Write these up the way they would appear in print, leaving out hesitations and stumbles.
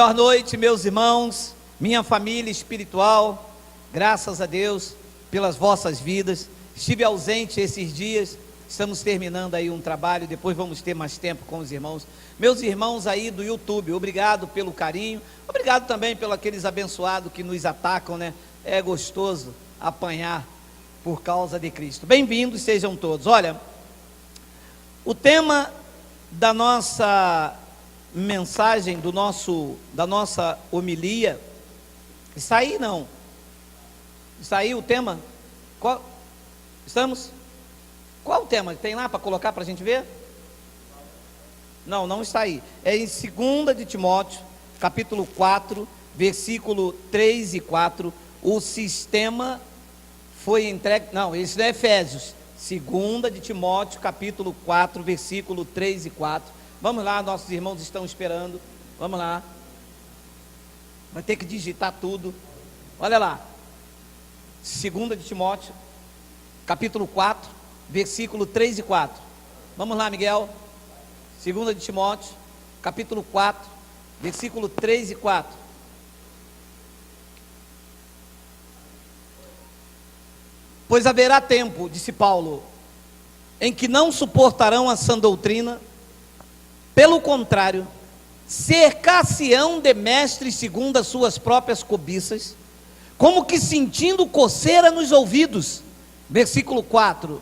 Boa noite, meus irmãos, minha família espiritual, graças a Deus pelas vossas vidas. Estive ausente esses dias, estamos terminando aí um trabalho, depois vamos ter mais tempo com os irmãos. Meus irmãos aí do YouTube, obrigado pelo carinho, obrigado também pelos aqueles abençoados que nos atacam, né? É gostoso apanhar por causa de Cristo. Bem-vindos sejam todos. Olha, o tema da nossa mensagem, da nossa homilia, está aí não? Está aí o tema? Qual? Estamos? Qual o tema? Tem lá para colocar para a gente ver? Não, não está aí. É em 2 de Timóteo, capítulo 4, versículo 3 e 4. O sistema foi entregue. Não, isso é Efésios. 2 de Timóteo, capítulo 4, versículo 3 e 4. Vamos lá, nossos irmãos estão esperando. Vamos lá. Vai ter que digitar tudo. Olha lá. 2 de Timóteo, capítulo 4, versículo 3 e 4. Vamos lá, Miguel. 2 de Timóteo, capítulo 4, versículo 3 e 4. Pois haverá tempo, disse Paulo, em que não suportarão a sã doutrina. Pelo contrário, cercar-se-ão de mestres segundo as suas próprias cobiças, como que sentindo coceira nos ouvidos. Versículo 4.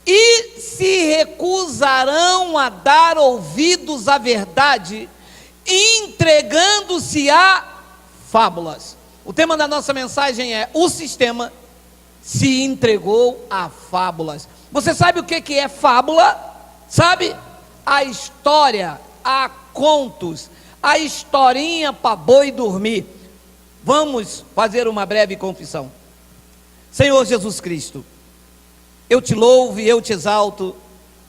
E se recusarão a dar ouvidos à verdade, entregando-se a fábulas. O tema da nossa mensagem é: o sistema se entregou a fábulas. Você sabe o que é fábula? Sabe? A história, a contos, a historinha para boi dormir. Vamos fazer uma breve confissão. Senhor Jesus Cristo, eu te louvo e eu te exalto,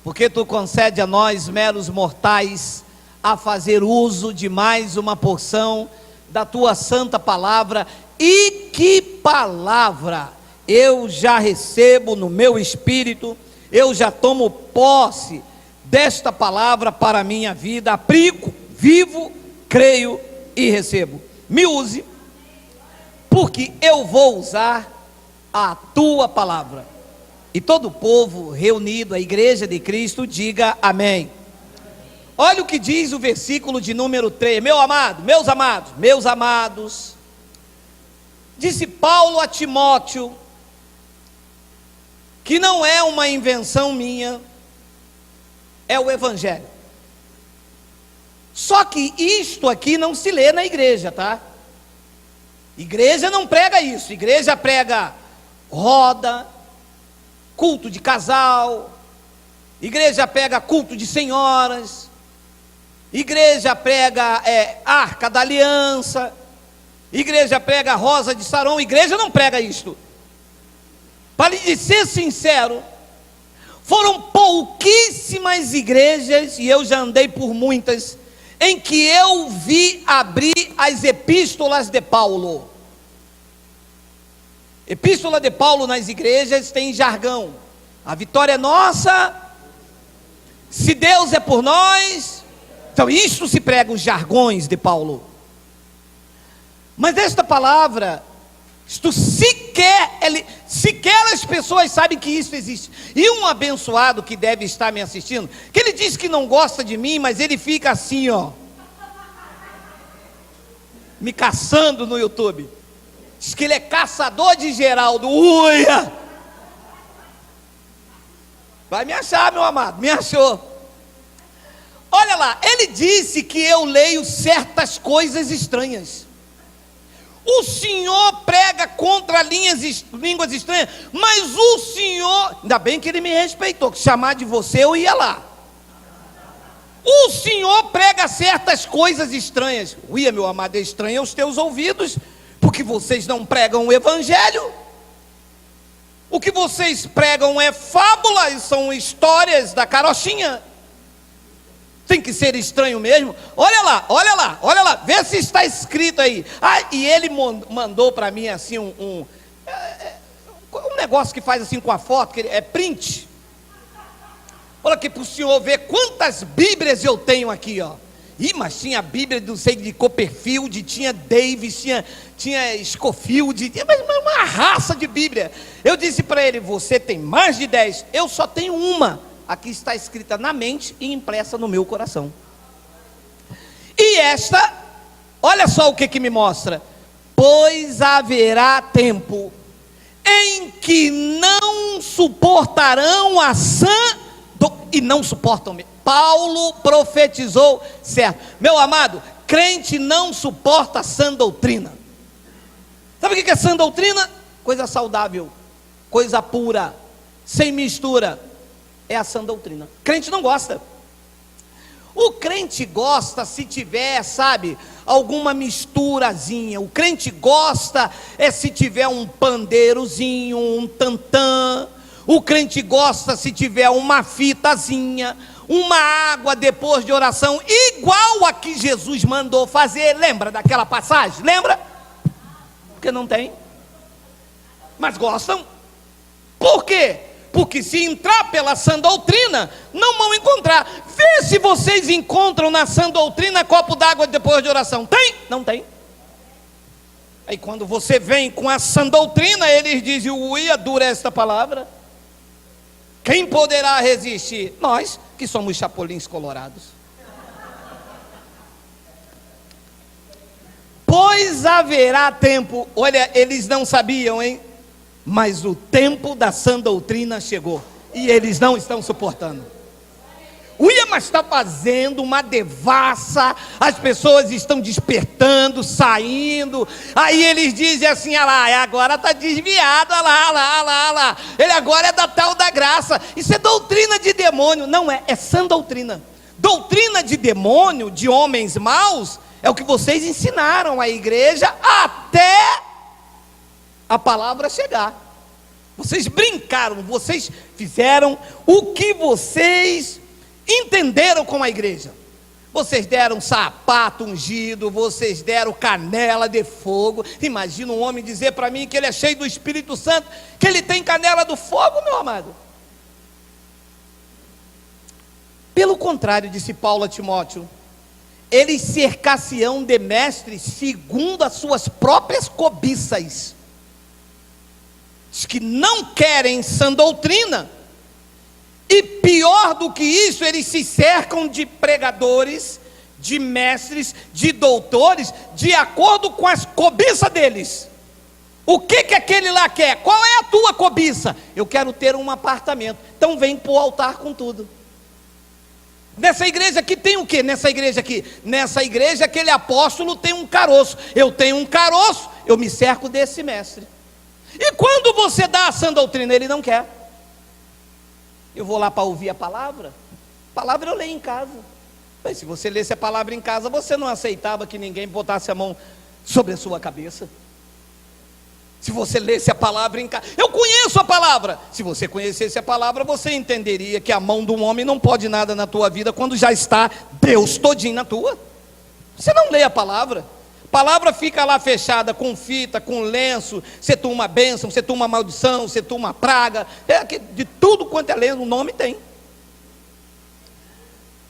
porque tu concede a nós, meros mortais, a fazer uso de mais uma porção da tua santa palavra. E que palavra! Eu já recebo no meu espírito, eu já tomo posse desta palavra para a minha vida, aplico, vivo, creio e recebo. Me use, porque eu vou usar a tua palavra. E todo o povo reunido, a igreja de Cristo, diga amém. Olha o que diz o versículo de número 3, meus amados, disse Paulo a Timóteo, que não é uma invenção minha, é o evangelho. Só que isto aqui não se lê na igreja, tá? Igreja não prega isso. Igreja prega roda, culto de casal. Igreja prega culto de senhoras. Igreja prega arca da aliança. Igreja prega rosa de Saron. Igreja não prega isto. Para lhe ser sincero, foram pouquíssimas igrejas, e eu já andei por muitas, em que eu vi abrir as epístolas de Paulo. Epístola de Paulo nas igrejas tem jargão: a vitória é nossa, se Deus é por nós. Então isso se prega, os jargões de Paulo. Mas esta palavra, isto sequer as pessoas sabem que isso existe. E um abençoado que deve estar me assistindo, que ele diz que não gosta de mim, mas ele fica assim, ó, me caçando no YouTube. Diz que ele é caçador de Geraldo. Uia! Vai me achar, meu amado, me achou. Olha lá, ele disse que eu leio certas coisas estranhas. O senhor prega contra línguas estranhas, mas o senhor, ainda bem que ele me respeitou, que chamar de você eu ia lá. O senhor prega certas coisas estranhas. Uia, meu amado, é estranho aos teus ouvidos, porque vocês não pregam o evangelho. O que vocês pregam é fábulas, são histórias da carochinha. Tem que ser estranho mesmo. Olha lá, vê se está escrito aí. E ele mandou para mim assim um negócio que faz assim com a foto, que é print. Olha aqui para o senhor ver quantas Bíblias eu tenho aqui, ó. Ih, mas tinha a Bíblia, não sei, de Copperfield, tinha Davis, tinha Scofield, tinha uma raça de Bíblia. Eu disse para ele: você tem mais de 10, eu só tenho uma. Aqui está escrita na mente e impressa no meu coração. E esta, olha só o que me mostra: pois haverá tempo em que não suportarão a sã e não suportam mesmo. Paulo profetizou certo. Meu amado, crente não suporta sã doutrina. Sabe o que é sã doutrina? Coisa saudável, coisa pura, sem mistura. É a sã doutrina. Crente não gosta. O crente gosta se tiver, sabe, alguma misturazinha. O crente gosta se tiver um pandeirozinho, um tantã. O crente gosta se tiver uma fitazinha, uma água depois de oração, igual a que Jesus mandou fazer. Lembra daquela passagem? Lembra? Porque não tem. Mas gostam. Por quê? Porque se entrar pela sã doutrina, não vão encontrar. Vê se vocês encontram na sã doutrina copo d'água depois de oração. Tem? Não tem. Aí quando você vem com a sã doutrina, eles dizem: ui, é dura esta palavra. Quem poderá resistir? Nós, que somos chapulins colorados. Pois haverá tempo. Olha, eles não sabiam, hein? Mas o tempo da sã doutrina chegou, e eles não estão suportando. Uia, mas está fazendo uma devassa, as pessoas estão despertando, saindo. Aí eles dizem assim: ah lá, agora está desviado, ah lá, ele agora é da tal da graça. Isso é doutrina de demônio. Não é, é sã doutrina. Doutrina de demônio, de homens maus, é o que vocês ensinaram à igreja até a palavra chegar. Vocês brincaram, vocês fizeram o que vocês entenderam com a igreja. Vocês deram sapato ungido, vocês deram canela de fogo. Imagina um homem dizer para mim que ele é cheio do Espírito Santo, que ele tem canela do fogo, meu amado. Pelo contrário, disse Paulo a Timóteo, eles cercar-se-ão de mestres segundo as suas próprias cobiças. Diz que não querem sã doutrina. E pior do que isso, eles se cercam de pregadores, de mestres, de doutores, de acordo com as cobiças deles. O que aquele lá quer? Qual é a tua cobiça? Eu quero ter um apartamento. Então vem para o altar com tudo. Nessa igreja aqui tem o que? Nessa igreja aquele apóstolo tem um caroço. Eu tenho um caroço, eu me cerco desse mestre. E quando você dá a sã doutrina, ele não quer. Eu vou lá para ouvir a palavra eu leio em casa. Mas se você lesse a palavra em casa, você não aceitava que ninguém botasse a mão sobre a sua cabeça. Se você lesse a palavra em casa, eu conheço a palavra. Se você conhecesse a palavra, você entenderia que a mão de um homem não pode nada na tua vida, quando já está Deus todinho na tua. Você não lê a palavra. A palavra fica lá fechada, com fita, com lenço. Você toma uma bênção, você toma uma maldição, você toma uma praga. De tudo quanto é lenço, o nome tem.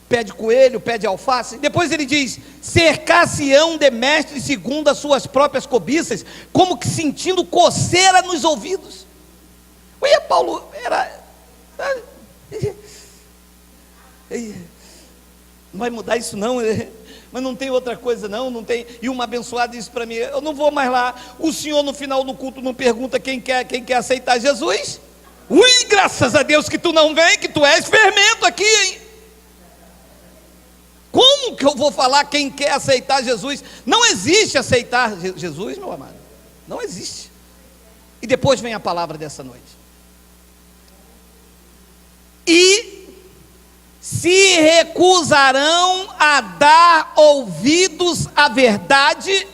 Pé de coelho, pé de alface. Depois ele diz: cercar-se-ão de mestres segundo as suas próprias cobiças, como que sentindo coceira nos ouvidos. Ué, Paulo era... Não vai mudar isso não, mas não tem outra coisa não tem. E uma abençoada disse para mim: eu não vou mais lá. O senhor no final do culto não pergunta quem quer aceitar Jesus? Ui, graças a Deus que tu não vem, que tu és fermento aqui, hein? Como que eu vou falar quem quer aceitar Jesus? Não existe aceitar Jesus, meu amado. Não existe. E depois vem a palavra dessa noite. E se recusarão a dar ouvidos à verdade,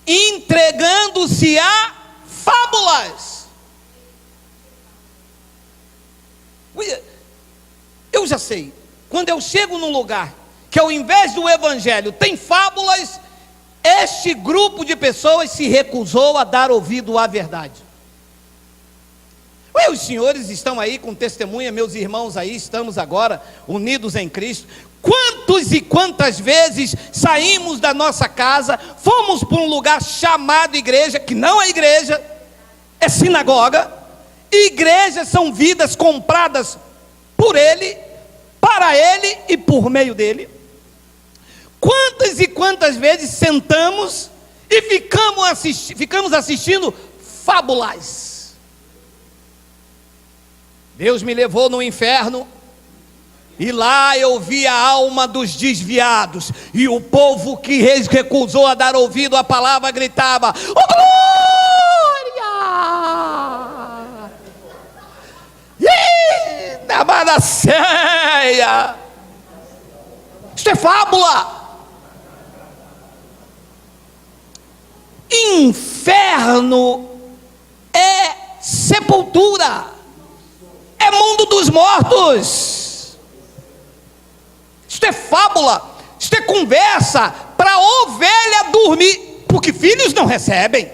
entregando-se a fábulas. Eu já sei, quando eu chego num lugar que ao invés do evangelho tem fábulas, este grupo de pessoas se recusou a dar ouvido à verdade. Os senhores estão aí com testemunha, meus irmãos aí, estamos agora unidos em Cristo. Quantos e quantas vezes saímos da nossa casa, fomos para um lugar chamado igreja, que não é igreja, é sinagoga. Igrejas são vidas compradas por Ele, para Ele e por meio dEle. Quantas e quantas vezes sentamos e ficamos assistindo fábulas. Deus me levou no inferno, e lá eu vi a alma dos desviados, e o povo que recusou a dar ouvido à palavra gritava: "Oh, glória! Na Manassés!" Isso é fábula. Inferno é sepultura, é mundo dos mortos. Isto é fábula, isto é conversa para ovelha dormir, porque filhos não recebem.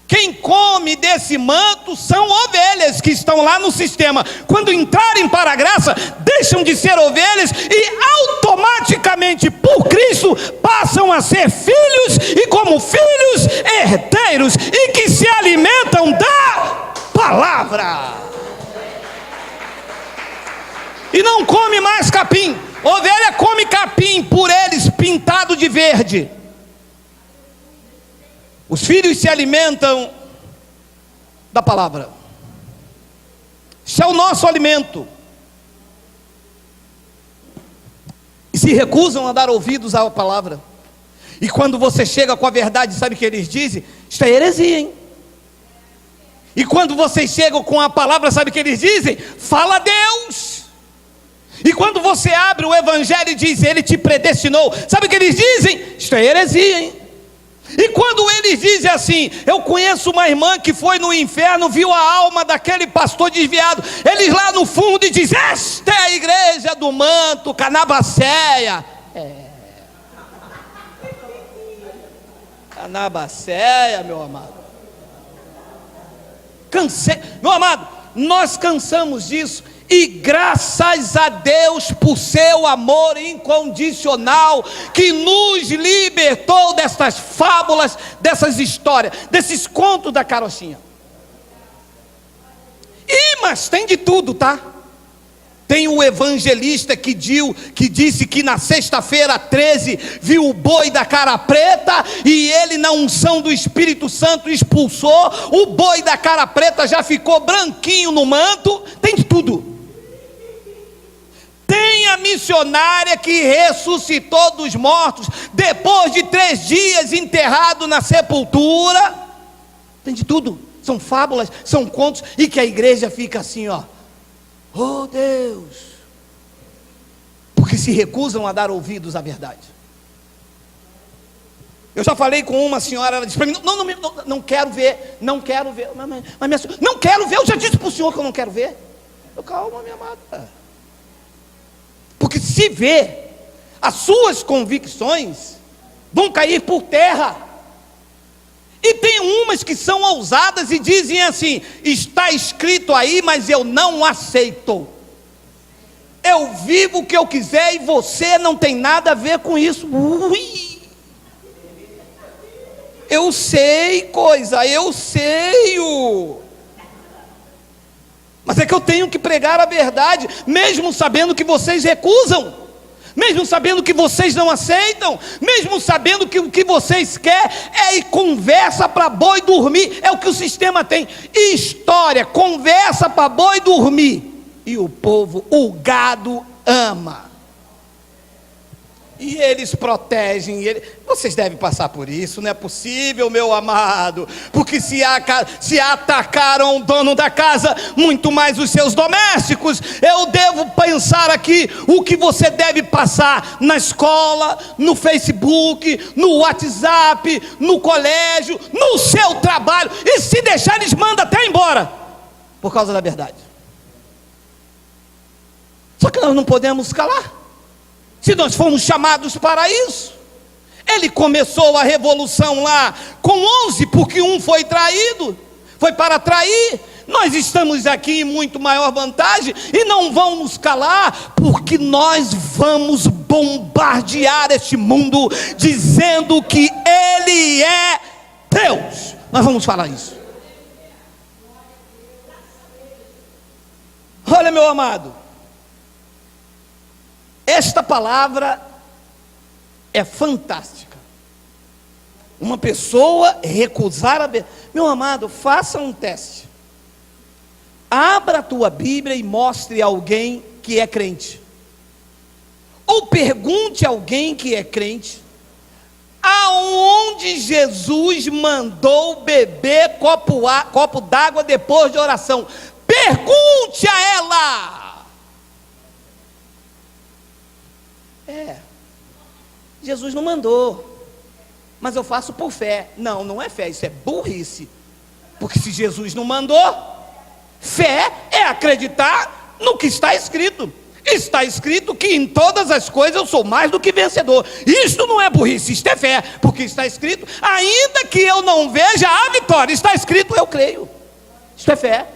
Quem come desse manto são ovelhas que estão lá no sistema. Quando entrarem para a graça, deixam de ser ovelhas e automaticamente, por Cristo, passam a ser filhos, e como filhos, herdeiros, e que se alimentam da palavra. E não come mais capim. Ovelha come capim, por eles pintado de verde. Os filhos se alimentam da palavra. Isso é o nosso alimento. E se recusam a dar ouvidos à palavra. E quando você chega com a verdade, sabe o que eles dizem? Isso é heresia, hein? E quando vocês chegam com a palavra, sabe o que eles dizem? Fala Deus. E quando você abre o evangelho e diz: Ele te predestinou, sabe o que eles dizem? Isso é heresia, hein? E quando eles dizem assim: eu conheço uma irmã que foi no inferno, viu a alma daquele pastor desviado, eles lá no fundo e dizem: esta é a igreja do manto, Canabacéia. Canabacéia, meu amado. Meu amado, nós cansamos disso. E graças a Deus por seu amor incondicional, que nos libertou destas fábulas, dessas histórias, desses contos da carochinha. Mas tem de tudo, tá? Tem o evangelista que disse que na sexta-feira 13 viu o boi da cara preta, e ele, na unção do Espírito Santo, expulsou. O boi da cara preta já ficou branquinho no manto. Tem de tudo. Tem a missionária que ressuscitou dos mortos, depois de 3 dias enterrado na sepultura. Tem de tudo. São fábulas, são contos, e que a igreja fica assim, ó: oh Deus, porque se recusam a dar ouvidos à verdade. Eu já falei com uma senhora, ela disse para mim: não quero ver, não quero ver. Mas minha senhora, não quero ver, eu já disse para o senhor que eu não quero ver. Calma, minha amada. Porque se vê, as suas convicções vão cair por terra. E tem umas que são ousadas e dizem assim: está escrito aí, mas eu não aceito. Eu vivo o que eu quiser e você não tem nada a ver com isso. Ui! Eu sei coisa, eu sei. Mas é que eu tenho que pregar a verdade, mesmo sabendo que vocês recusam, mesmo sabendo que vocês não aceitam, mesmo sabendo que o que vocês querem é ir conversa para boi dormir. É o que o sistema tem: história, conversa para boi dormir. E o povo, o gado, ama. E eles protegem. Vocês devem passar por isso, não é possível, meu amado. Porque se atacaram o dono da casa, muito mais os seus domésticos. Eu devo pensar aqui o que você deve passar na escola, no Facebook, no WhatsApp, no colégio, no seu trabalho. E se deixar, eles mandam até embora, por causa da verdade. Só que nós não podemos calar. Se nós fomos chamados para isso. Ele começou a revolução lá com 11, porque um foi traído, foi para trair. nós estamos aqui em muito maior vantagem e não vão nos calar, porque nós vamos bombardear este mundo dizendo que Ele é Deus. Nós vamos falar isso. Olha, meu amado, esta palavra é fantástica. Uma pessoa recusar a... Meu amado, faça um teste. Abra a tua Bíblia e mostre a alguém que é crente. Ou pergunte a alguém que é crente, aonde Jesus mandou beber copo d'água depois de oração. Pergunte a ela. Jesus não mandou, mas eu faço por fé. Não, não é fé, isso é burrice. Porque se Jesus não mandou, fé é acreditar no que está escrito. Está escrito que em todas as coisas eu sou mais do que vencedor. Isto não é burrice, isto é fé. Porque está escrito, ainda que eu não veja a vitória, está escrito, eu creio. Isto é fé.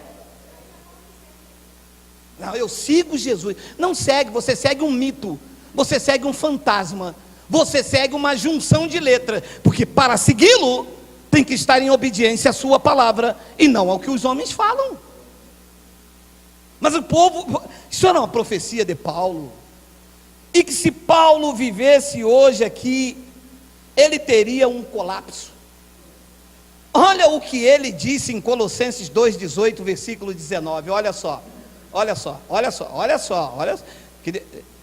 Não, eu sigo Jesus. Não segue, você segue um mito. Você segue um fantasma. Você segue uma junção de letras. Porque para segui-lo, tem que estar em obediência à sua palavra e não ao que os homens falam. Mas o povo, isso era uma profecia de Paulo, e que se Paulo vivesse hoje aqui, ele teria um colapso. Olha o que ele disse em Colossenses 2,18, versículo 19, olha só,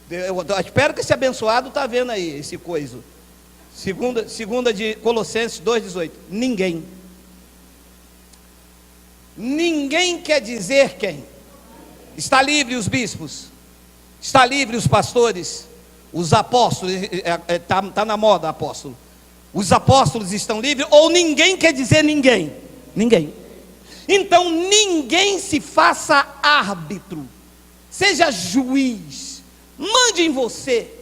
eu espero que esse abençoado está vendo aí, esse coiso, segunda de Colossenses 2,18, ninguém quer dizer quem? Está livre os bispos, está livre os pastores, os apóstolos, está na moda apóstolo, os apóstolos estão livres, ou ninguém quer dizer ninguém, então ninguém se faça árbitro, seja juiz, mande em você,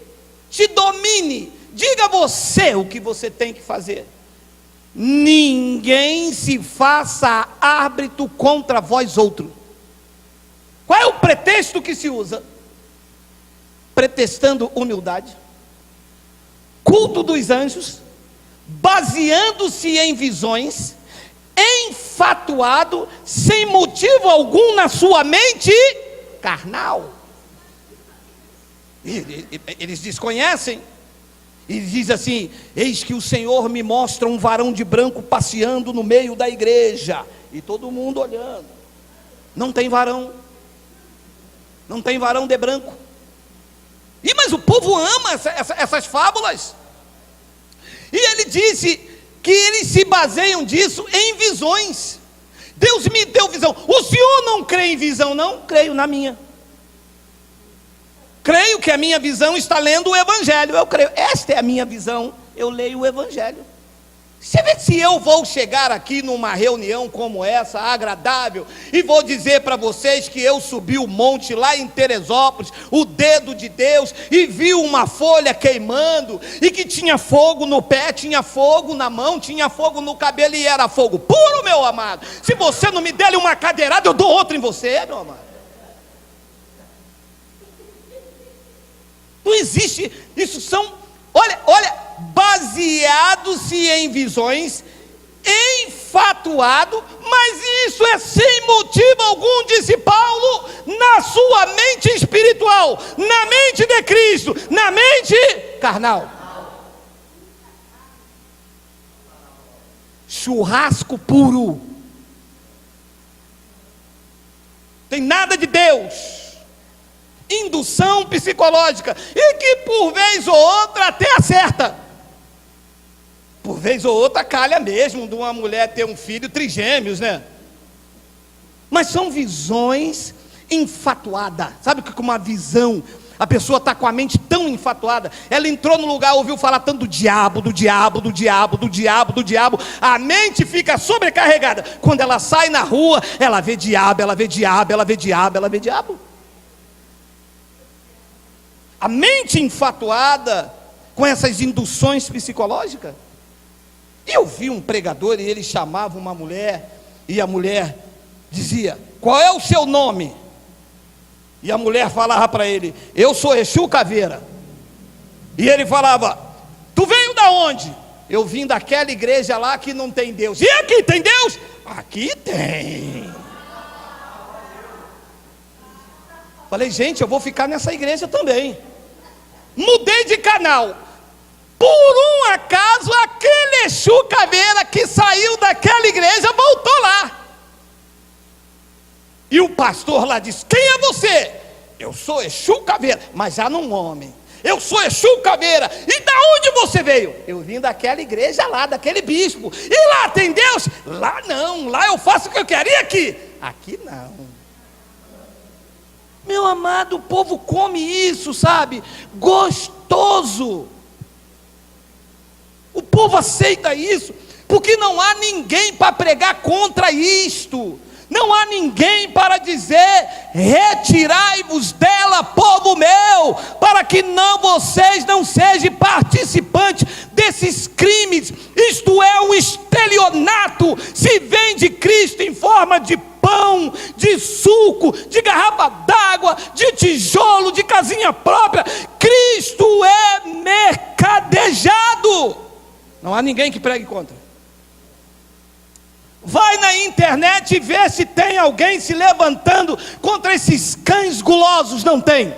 te domine, diga você o que você tem que fazer, ninguém se faça árbitro contra vós outros. Qual é o pretexto que se usa? Pretextando humildade, culto dos anjos, baseando-se em visões, enfatuado, sem motivo algum na sua mente carnal. Eles desconhecem. E diz assim: eis que o Senhor me mostra um varão de branco passeando no meio da igreja, e todo mundo olhando. Não tem varão de branco. Mas o povo ama essas fábulas. E ele disse que eles se baseiam disso em visões. Deus me deu visão. O senhor não crê em visão? Não, creio na minha. Creio que a minha visão está lendo o Evangelho. Eu creio, esta é a minha visão. Eu leio o Evangelho. Você vê se eu vou chegar aqui numa reunião como essa, agradável, e vou dizer para vocês que eu subi o monte lá em Teresópolis, o dedo de Deus, e vi uma folha queimando, e que tinha fogo no pé, tinha fogo na mão, tinha fogo no cabelo, e era fogo puro, meu amado. Se você não me der uma cadeirada, eu dou outra em você, meu amado. Não existe, isso são, olha, baseado-se em visões, enfatuado, mas isso é sem motivo algum, disse Paulo, na sua mente espiritual, na mente de Cristo, na mente carnal. Churrasco puro, tem nada de Deus. Indução psicológica, e que por vez ou outra até acerta, por vez ou outra calha mesmo de uma mulher ter um filho trigêmeos, né? Mas são visões enfatuadas. Sabe o que é uma visão? A pessoa está com a mente tão enfatuada, ela entrou no lugar, ouviu falar tanto do diabo, a mente fica sobrecarregada. Quando ela sai na rua, ela vê diabo. A mente enfatuada com essas induções psicológicas. Eu vi um pregador e ele chamava uma mulher, e a mulher dizia: qual é o seu nome? E a mulher falava para ele: eu sou Exu Caveira. E ele falava: tu veio da onde? Eu vim daquela igreja lá que não tem Deus. E aqui tem Deus? Aqui tem. Falei: gente, eu vou ficar nessa igreja também. Mudei de canal. Por um acaso, aquele Exu Caveira que saiu daquela igreja voltou lá. E o pastor lá disse: quem é você? Eu sou Exu Caveira, mas já num homem. Eu sou Exu Caveira. E da onde você veio? Eu vim daquela igreja lá, daquele bispo. E lá tem Deus? Lá não, lá eu faço o que eu quero. E aqui? Aqui não. Meu amado, o povo come isso, sabe? Gostoso. O povo aceita isso, porque não há ninguém para pregar contra isto. Não há ninguém para dizer: retirai-vos dela, povo meu, para que vocês não sejam participantes desses crimes. Isto é um estelionato. Se vende Cristo em forma de pão, de suco, de garrafa d'água, de tijolo, de casinha própria. Cristo é mercadejado. Não há ninguém que pregue contra. Vai na internet e vê se tem alguém se levantando contra esses cães gulosos. Não tem.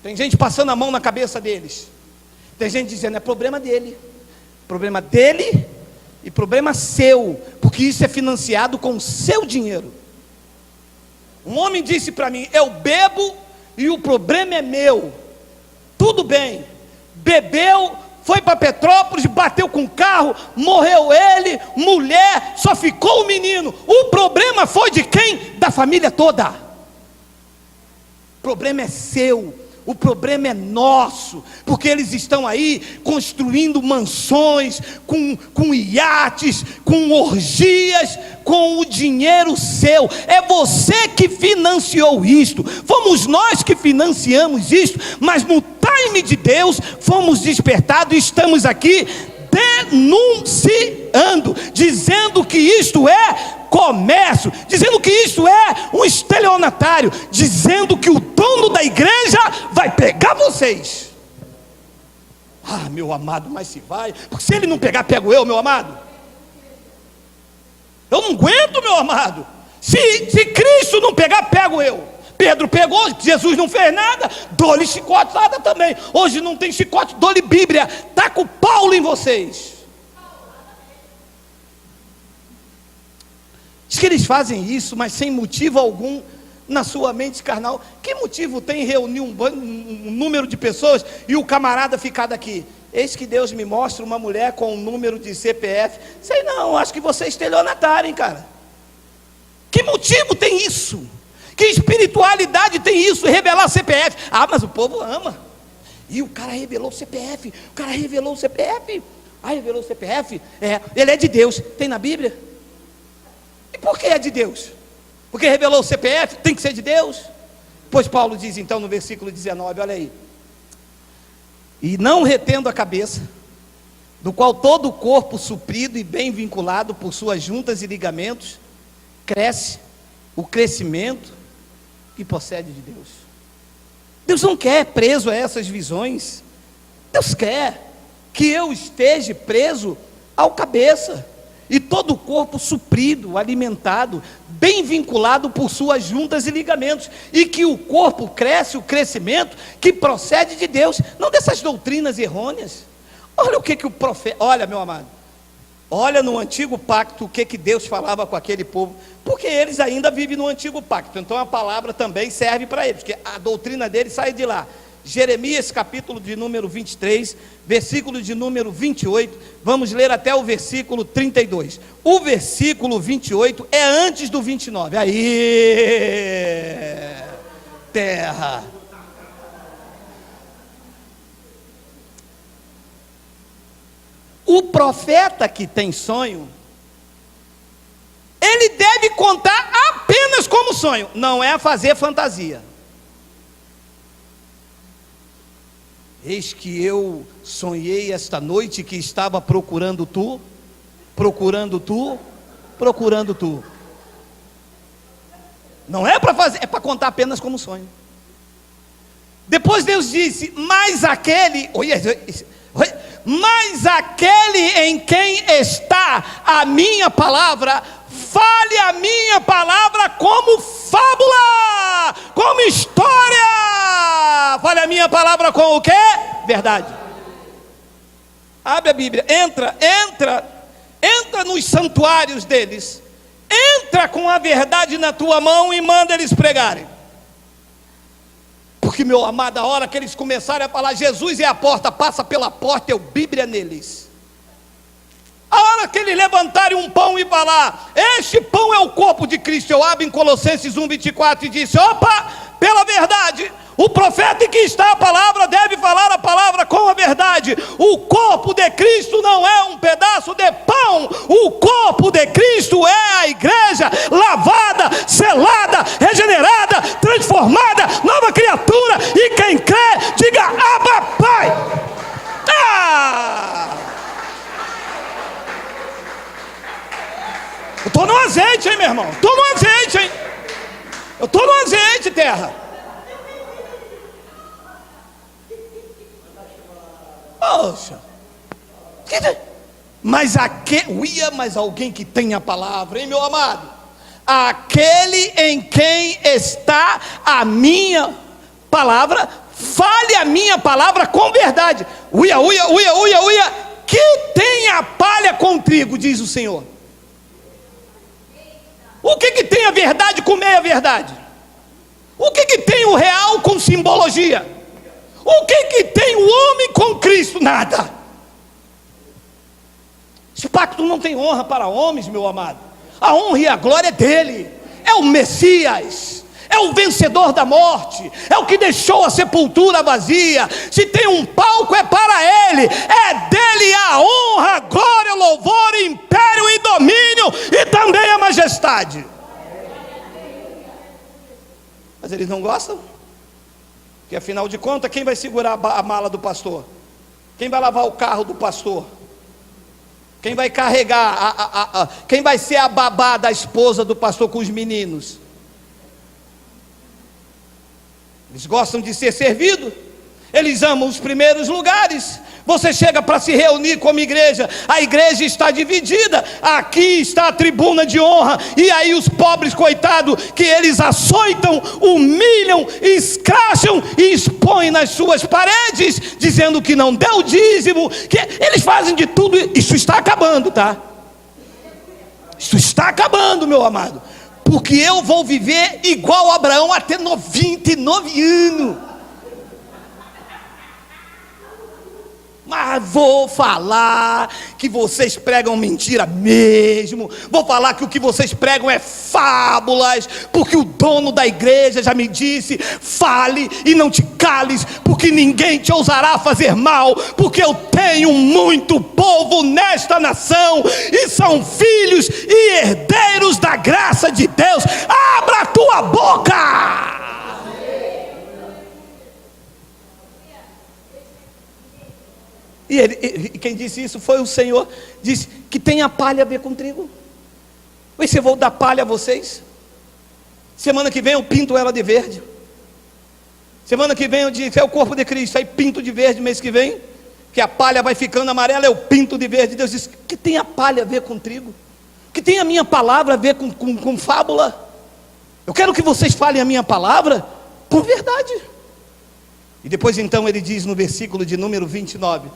Tem gente passando a mão na cabeça deles. Tem gente dizendo: é problema dele. Problema dele e problema seu, porque isso é financiado com o seu dinheiro. Um homem disse para mim: eu bebo e o problema é meu. Tudo bem, bebeu, foi para Petrópolis, bateu com o carro, morreu ele, mulher, só ficou o menino. O problema foi de quem? Da família toda. O problema é seu. O problema é nosso, porque eles estão aí construindo mansões, com iates, com orgias, com o dinheiro seu. É você que financiou isto, fomos nós que financiamos isto, mas no time de Deus fomos despertados e estamos aqui denunciando, dizendo que isto é comércio, dizendo que isto é um estelionatário, dizendo que o dono da igreja vai pegar vocês. Ah, meu amado, mas se vai, porque se ele não pegar, pego eu, meu amado. Eu não aguento, meu amado. Se Cristo não pegar, pego eu. Pedro pegou, Jesus não fez nada, dou-lhe chicotada também. Hoje não tem chicote, dou-lhe Bíblia, taca o Paulo em vocês. Diz que eles fazem isso, mas sem motivo algum na sua mente carnal. Que motivo tem reunir um número de pessoas e o camarada ficar daqui? Eis que Deus me mostra uma mulher com um número de CPF. Sei não, acho que você é estelionatário, hein, cara. Que motivo tem isso? Que espiritualidade tem isso? Revelar CPF. Ah, mas o povo ama. E o cara revelou o CPF. O cara revelou o CPF. Ah, revelou o CPF? É, ele é de Deus. Tem na Bíblia? E por que é de Deus? Porque revelou o CPF, tem que ser de Deus? Pois Paulo diz então no versículo 19, olha aí: e não retendo a cabeça, do qual todo o corpo suprido e bem vinculado por suas juntas e ligamentos, cresce o crescimento que procede de Deus. Deus não quer preso a essas visões. Deus quer que eu esteja preso ao cabeça, e todo o corpo suprido, alimentado, bem vinculado por suas juntas e ligamentos, e que o corpo cresce, o crescimento que procede de Deus, não dessas doutrinas errôneas. Olha o que o profeta, olha, meu amado, olha no antigo pacto o que Deus falava com aquele povo, porque eles ainda vivem no antigo pacto, então a palavra também serve para eles, porque a doutrina deles sai de lá. Jeremias capítulo de número 23, versículo de número 28, vamos ler até o versículo 32. O versículo 28 é antes do 29. Aí, terra. O profeta que tem sonho, ele deve contar apenas como sonho, não é fazer fantasia. Eis que eu sonhei esta noite que estava procurando tu, procurando tu, procurando tu. Não é para fazer, é para contar apenas como sonho. Depois Deus disse: mas aquele em quem está a minha palavra, fale a minha palavra como fábula, como história. Fale a minha palavra com o quê? Verdade. Abre a Bíblia, entra nos santuários deles, entra com a verdade na tua mão e manda eles pregarem. Porque, meu amado, a hora que eles começarem a falar Jesus é a porta, passa pela porta, eu Bíblia neles. A hora que eles levantarem um pão e falar: este pão é o corpo de Cristo, eu abro em Colossenses 1:24 e disse: opa, pela verdade, o profeta em que está a palavra deve falar a palavra com a verdade. O corpo de Cristo não é um pedaço de pão, o corpo de Cristo é a igreja, lavada, selada, regenerada, transformada, nova criatura. E quem crê, diga: Abba, Pai. Eu estou no azeite, hein, meu irmão? Estou no azeite, hein? Eu estou no azeite, terra. Poxa. Mas alguém que tem a palavra, hein, meu amado? Aquele em quem está a minha palavra, fale a minha palavra com verdade. Que tem a palha com trigo, diz o Senhor. O que tem a verdade com meia verdade? O que tem o real com simbologia? O que tem o homem com Cristo? Nada. Esse pacto não tem honra para homens, meu amado. A honra e a glória é dele. É o Messias, é o vencedor da morte, é o que deixou a sepultura vazia. Se tem um palco, é para ele. É dele a honra, a glória, o louvor, império e domínio, e também a majestade. Mas eles não gostam, porque afinal de contas, quem vai segurar a mala do pastor? Quem vai lavar o carro do pastor? Quem vai carregar? Quem vai ser a babá da esposa do pastor com os meninos? Eles gostam de ser servidos, eles amam os primeiros lugares. Você chega para se reunir como igreja, a igreja está dividida. Aqui está a tribuna de honra, e aí os pobres coitados, que eles açoitam, humilham, escracham e expõem nas suas paredes, dizendo que não deu dízimo, que eles fazem de tudo. Isso está acabando, tá? Isso está acabando, meu amado, porque eu vou viver igual Abraão até 99 anos. Mas vou falar que vocês pregam mentira mesmo. Vou falar que o que vocês pregam é fábulas, porque o dono da igreja já me disse: fale e não te cales, porque ninguém te ousará fazer mal, porque eu tenho muito povo nesta nação, e são filhos e herdeiros da graça de Deus. Abra a tua boca. E quem disse isso foi o Senhor. Disse que tem a palha a ver com trigo. Oi, se eu vou dar palha a vocês, semana que vem eu pinto ela de verde. Semana que vem eu disse: é o corpo de Cristo. Aí pinto de verde. Mês que vem, que a palha vai ficando amarela, eu pinto de verde. Deus disse que tem a palha a ver com trigo, que tem a minha palavra a ver com fábula. Eu quero que vocês falem a minha palavra com verdade. E depois então ele diz no versículo de número 29: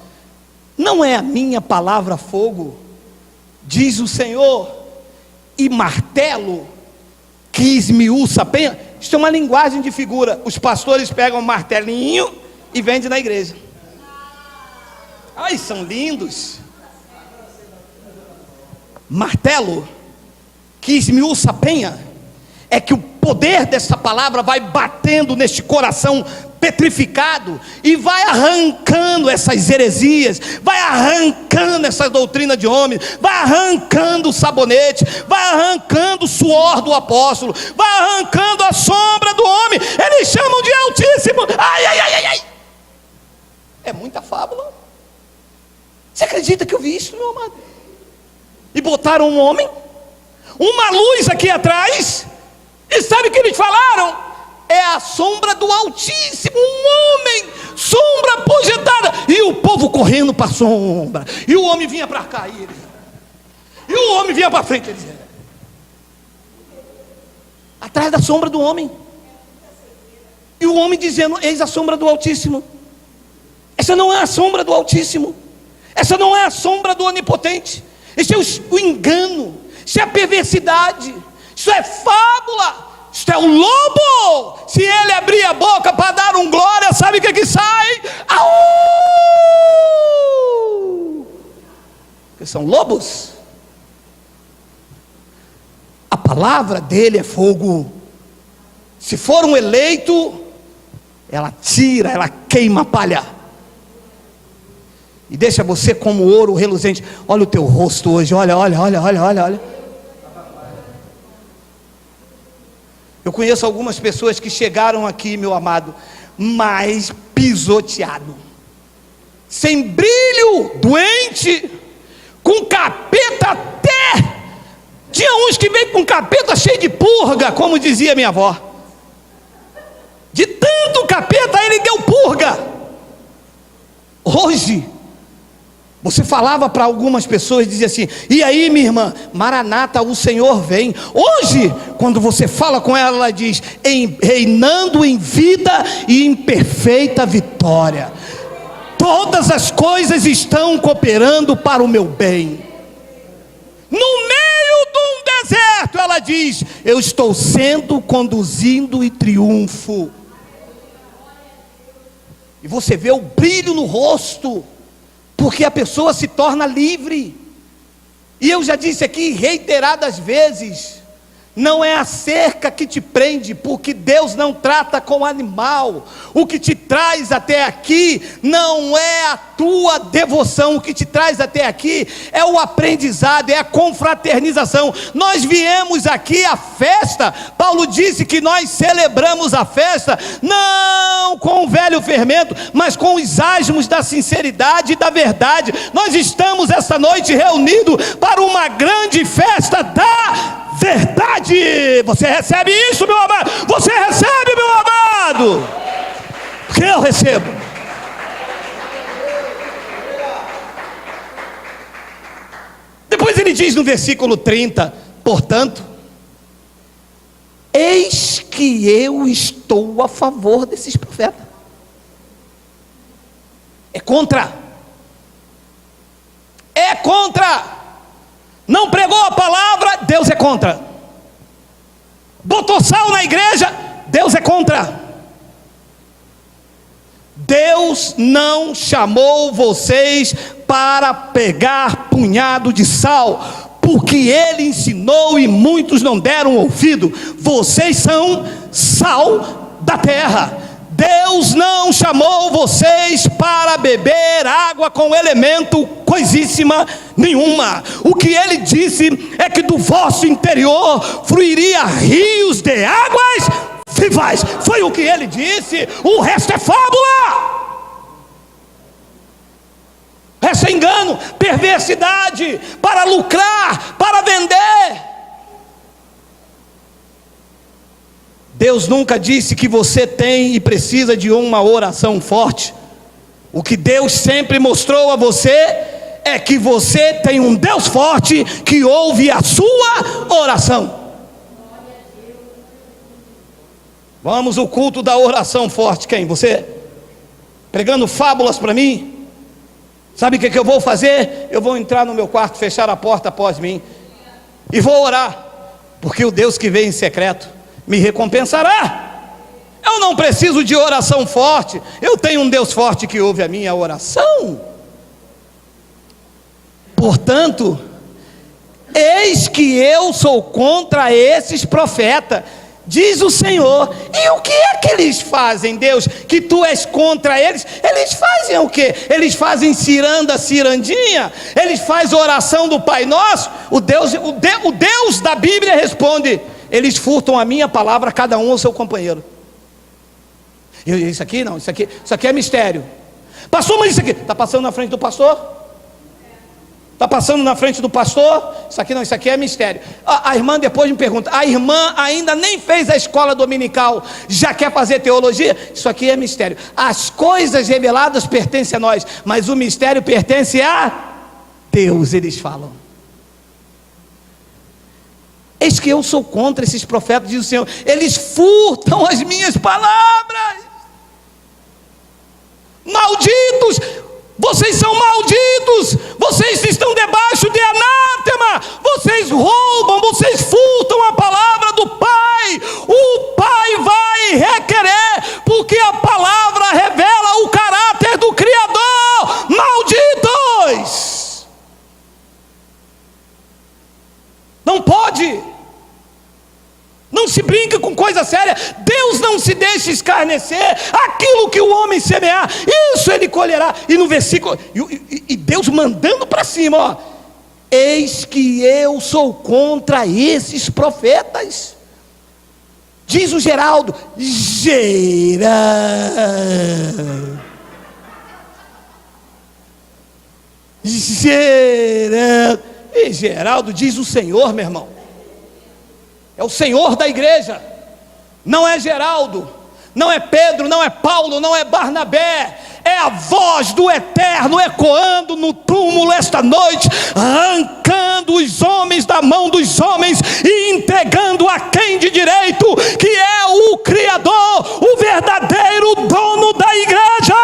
não é a minha palavra fogo, diz o Senhor, e martelo que esmiuça a penha. Isso é uma linguagem de figura. Os pastores pegam um martelinho e vendem na igreja. Ai, são lindos. Martelo que esmiuça a penha é que o poder dessa palavra vai batendo neste coração petrificado e vai arrancando essas heresias, vai arrancando essa doutrina de homens, vai arrancando o sabonete, vai arrancando o suor do apóstolo, vai arrancando a sombra do homem. Eles chamam de Altíssimo. Ai. É muita fábula. Você acredita que eu vi isso, meu amado? E botaram um homem, uma luz aqui atrás, E sabe o que eles falaram? É a sombra do Altíssimo, um homem, sombra projetada. E o povo correndo para a sombra. E o homem vinha para cá. E o homem vinha para frente. Eles... atrás da sombra do homem. E o homem dizendo: eis a sombra do Altíssimo. Essa não é a sombra do Altíssimo. Essa não é a sombra do Onipotente. Esse é o engano. Isso é a perversidade. Isso é fábula. Isso é o lobo. Se ele abrir a boca para dar um glória, sabe o que sai? Au! Porque são lobos. A palavra dele é fogo. Se for um eleito, ela tira, ela queima a palha e deixa você como ouro reluzente. Olha o teu rosto hoje, olha. Eu conheço algumas pessoas que chegaram aqui, meu amado, mas pisoteado, sem brilho, doente, com capeta até. Tinha uns que veio com capeta cheio de purga, como dizia minha avó. De tanto capeta ele deu purga. Hoje você falava para algumas pessoas, dizia assim: e aí, minha irmã, Maranata, o Senhor vem. Hoje, quando você fala com ela, ela diz: reinando em vida e em perfeita vitória. Todas as coisas estão cooperando para o meu bem. No meio de um deserto, ela diz: eu estou sendo conduzido em triunfo. E você vê o brilho no rosto, porque a pessoa se torna livre. E eu já disse aqui reiteradas vezes: não é a cerca que te prende, porque Deus não trata com animal. O que te traz até aqui não é a tua devoção. O que te traz até aqui é o aprendizado, é a confraternização. Nós viemos aqui à festa. Paulo disse que nós celebramos a festa não com o velho fermento, mas com os asmos da sinceridade e da verdade. Nós estamos essa noite reunidos para uma grande festa da verdade. Você recebe isso, meu amado? Você recebe, meu amado? Porque eu recebo. Depois ele diz no versículo 30: portanto, eis que eu estou a favor desses profetas. É contra. Não pregou a palavra, Deus é contra. Botou sal na igreja, Deus é contra. Deus não chamou vocês para pegar punhado de sal, porque Ele ensinou e muitos não deram ouvido. Vocês são sal da terra. Deus não chamou vocês para beber água com elemento coisíssima nenhuma. O que Ele disse é que do vosso interior fluiria rios de águas vivas. Foi o que Ele disse. O resto é fábula. O resto é engano, perversidade, para lucrar, para vender. Deus nunca disse que você tem e precisa de uma oração forte. O que Deus sempre mostrou a você é que você tem um Deus forte que ouve a sua oração. Vamos ao culto da oração forte. Quem? Você? Pregando fábulas para mim? Sabe o que eu vou fazer? Eu vou entrar no meu quarto, fechar a porta após mim e vou orar, porque o Deus que vem em secreto me recompensará. Eu não preciso de oração forte. Eu tenho um Deus forte que ouve a minha oração. Portanto, eis que eu sou contra esses profetas, diz o Senhor. E o que é que eles fazem, Deus, que tu és contra eles? Eles fazem o quê? Eles fazem cirandinha? Eles fazem oração do Pai Nosso? O Deus da Bíblia responde: eles furtam a minha palavra, cada um ao seu companheiro. Isso aqui não, isso aqui é mistério. Pastor, mas isso aqui está passando na frente do pastor? Está passando na frente do pastor, isso aqui não, isso aqui é mistério. A irmã depois me pergunta, a irmã ainda nem fez a escola dominical, já quer fazer teologia? Isso aqui é mistério. As coisas reveladas pertencem a nós, mas o mistério pertence a Deus, eles falam. Eis que eu sou contra esses profetas, diz o Senhor, eles furtam as minhas palavras. Malditos! Vocês são malditos, vocês estão debaixo de anátema, vocês roubam, vocês furtam a palavra do Pai. O Pai vai requerer, porque a palavra revela o caráter do Criador. Malditos! Não pode. Não se brinca com coisa séria. Deus não se deixa escarnecer. Aquilo que o homem semear, isso ele colherá. E no versículo, e Deus mandando para cima, ó, eis que eu sou contra esses profetas. Diz o Geraldo, E Geraldo diz o Senhor, meu irmão. É o Senhor da igreja, não é Geraldo, não é Pedro, não é Paulo, não é Barnabé, é a voz do Eterno ecoando no túmulo esta noite, arrancando os homens da mão dos homens e entregando a quem de direito, que é o Criador, o verdadeiro dono da igreja.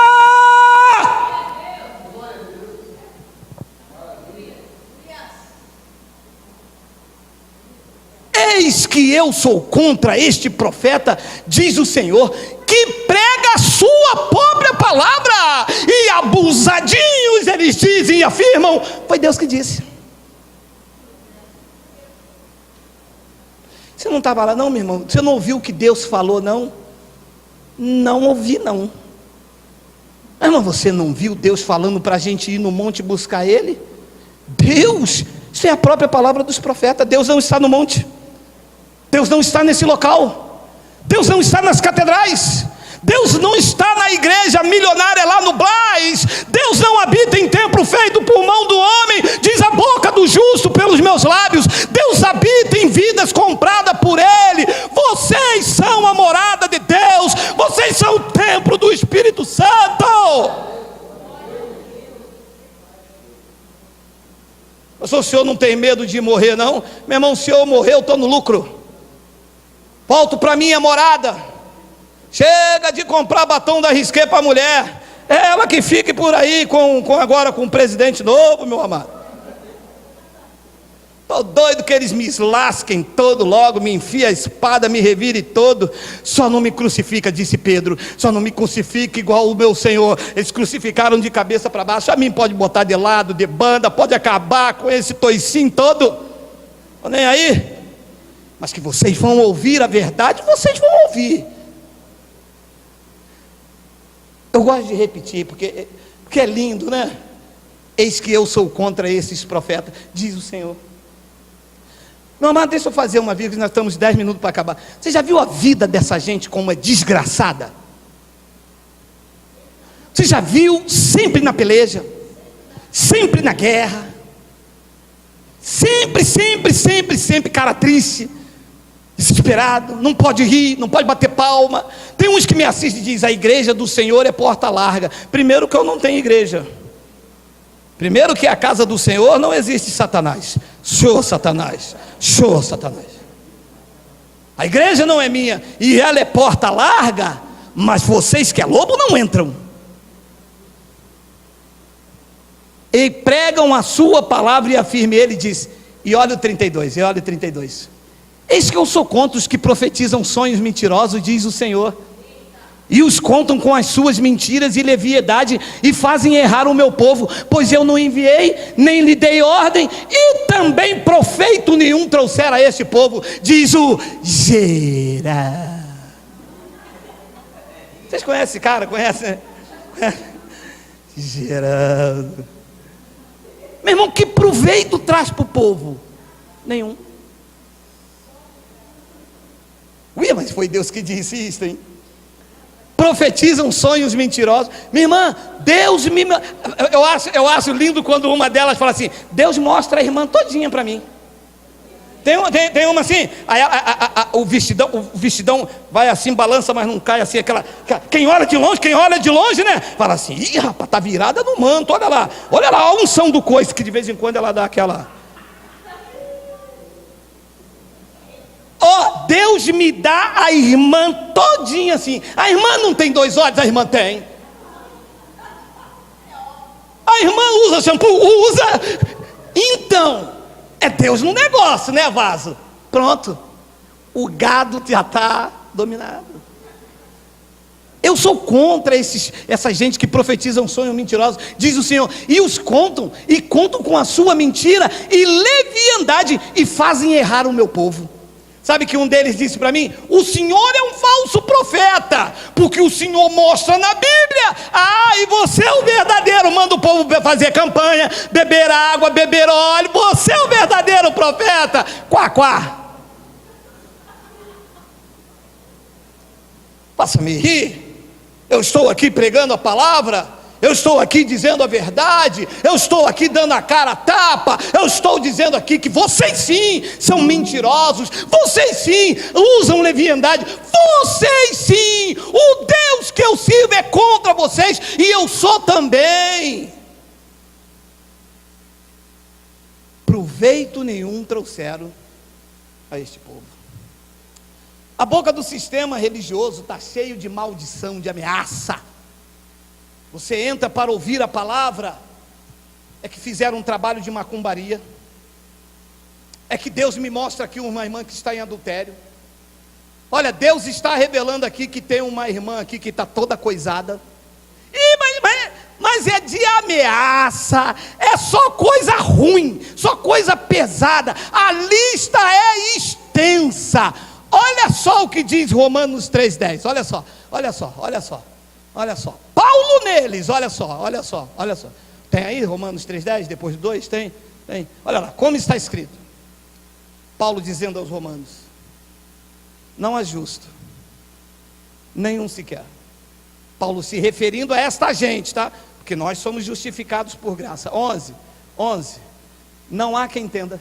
Eis que eu sou contra este profeta, diz o Senhor, que prega a sua própria palavra, e abusadinhos eles dizem e afirmam. Foi Deus que disse. Você não estava lá não, meu irmão? Você não ouviu o que Deus falou não? Não ouvi não. Mas irmão, você não viu Deus falando para a gente ir no monte buscar Ele? Deus, isso é a própria palavra dos profetas. Deus não está no monte, Deus não está nesse local, Deus não está nas catedrais, Deus não está na igreja milionária lá no Brás, Deus não habita em templo feito por mão do homem, diz a boca do justo pelos meus lábios. Deus habita em vidas compradas por Ele. Vocês são a morada de Deus, vocês são o templo do Espírito Santo. O senhor não tem medo de morrer não? Meu irmão, se eu morrer eu estou no lucro. Volto para minha morada. Chega de comprar batom da Risqué para a mulher. É ela que fique por aí agora com um presidente novo, meu amado. Estou doido que eles me lasquem todo logo, me enfia a espada, me revire todo. Só não me crucifica, disse Pedro. Só não me crucifica igual o meu Senhor. Eles crucificaram de cabeça para baixo. A mim pode botar de lado, de banda, pode acabar com esse toicinho todo. Estou nem aí. Mas que vocês vão ouvir a verdade, vocês vão ouvir. Eu gosto de repetir, porque é lindo, né? Eis que eu sou contra esses profetas, diz o Senhor. Meu amado, deixa eu fazer uma vírgula, nós estamos 10 minutos para acabar. Você já viu a vida dessa gente como é desgraçada? Você já viu sempre na peleja, sempre na guerra, sempre cara triste, desesperado, não pode rir, não pode bater palma. Tem uns que me assistem e dizem, a igreja do Senhor é porta larga. Primeiro que eu não tenho igreja. Primeiro que a casa do Senhor não existe Satanás. Show Satanás, show Satanás. A igreja não é minha, e ela é porta larga, mas vocês que é lobo não entram. E pregam a sua palavra e afirme, ele diz, e olha o 32, eis que eu sou contra os que profetizam sonhos mentirosos, diz o Senhor, e os contam com as suas mentiras e leviedade, e fazem errar o meu povo, pois eu não enviei, nem lhe dei ordem, e também profeto nenhum trouxera a este povo, diz o Geraldo. Vocês conhecem esse cara? Conhecem? Geraldo. Meu irmão, que proveito traz para o povo? Nenhum. Ui, mas foi Deus que disse isso, hein? profetizam sonhos mentirosos. Minha irmã, Deus me... Eu acho lindo quando uma delas fala assim: Deus mostra a irmã todinha para mim. Tem uma assim, o vestidão vai assim, balança, mas não cai assim, quem olha de longe, né? Fala assim: ih, rapaz, tá virada no manto, olha lá a unção do coice, que de vez em quando ela dá aquela... Deus me dá a irmã todinha assim. A irmã não tem 2 olhos, a irmã tem. A irmã usa shampoo, usa. Então, é Deus no negócio, né, vaso? Pronto, o gado já está dominado. Eu sou contra essa gente que profetiza um sonho mentiroso, diz o Senhor, e os contam com a sua mentira e leviandade, e fazem errar o meu povo. Sabe que um deles disse para mim: o Senhor é um falso profeta, porque o Senhor mostra na Bíblia, e você é o verdadeiro, manda o povo fazer campanha, beber água, beber óleo, você é o verdadeiro profeta. Quá, quá. Faça-me rir, eu estou aqui pregando a palavra, eu estou aqui dizendo a verdade, eu estou aqui dando a cara a tapa, eu estou dizendo aqui que vocês sim são mentirosos, vocês sim usam leviandade, vocês sim, o Deus que eu sirvo é contra vocês, e eu sou também. Proveito nenhum trouxeram a este povo. A boca do sistema religioso está cheio de maldição, de ameaça. Você entra para ouvir a palavra, é que fizeram um trabalho de macumbaria, é que Deus me mostra aqui uma irmã que está em adultério. Olha, Deus está revelando aqui que tem uma irmã aqui que está toda coisada. Mas é de ameaça, é só coisa ruim, só coisa pesada, a lista é extensa. Olha só o que diz Romanos 3,10, olha só, Paulo neles, olha só, tem aí Romanos 3,10, depois do 2, tem, olha lá, como está escrito, Paulo dizendo aos romanos: não há justo, nenhum sequer. Paulo se referindo a esta gente, tá? Porque nós somos justificados por graça. 11, não há quem entenda,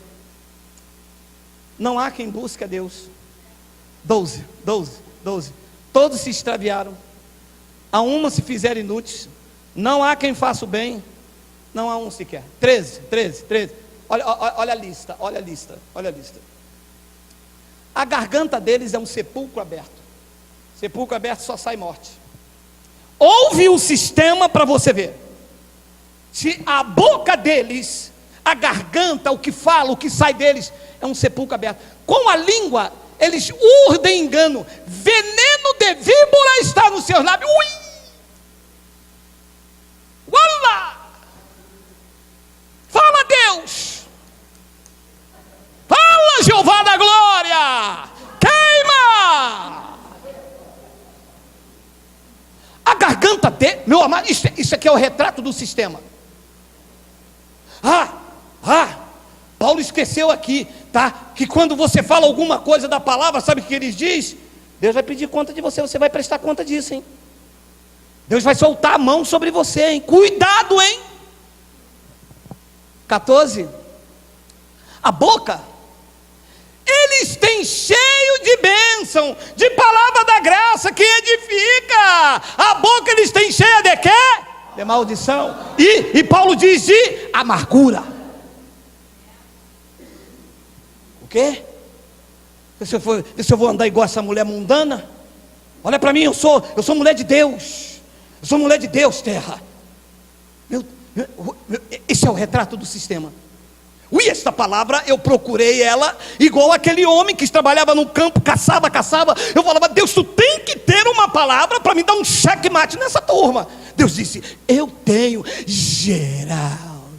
não há quem busque a Deus. 12, todos se extraviaram, a uma se fizeram inúteis, não há quem faça o bem, não há um sequer. 13, olha a lista. A garganta deles é um sepulcro aberto só sai morte. Ouve o sistema para você ver, se a boca deles, a garganta, o que fala, o que sai deles, é um sepulcro aberto. Com a língua eles urdem engano, veneno de víbora está nos seus lábios. Ui! Uala! Fala, Deus! Fala, Jeová da glória! Queima! A garganta dele, meu amado, isso aqui é o retrato do sistema. Paulo esqueceu aqui, tá? Que quando você fala alguma coisa da palavra, sabe o que ele diz? Deus vai pedir conta de você, você vai prestar conta disso, hein? Deus vai soltar a mão sobre você, hein? Cuidado, hein? 14. A boca, eles têm cheio de bênção, de palavra da graça que edifica. A boca eles têm cheia de quê? De maldição. E Paulo diz de amargura. O quê? Se eu vou andar igual essa mulher mundana? Olha para mim, eu sou mulher de Deus. Eu sou mulher de Deus, terra. Esse é o retrato do sistema. Esta palavra eu procurei ela igual aquele homem que trabalhava no campo, caçava. Eu falava: Deus, tu tem que ter uma palavra para me dar um checkmate nessa turma. Deus disse: eu tenho. Geraldo,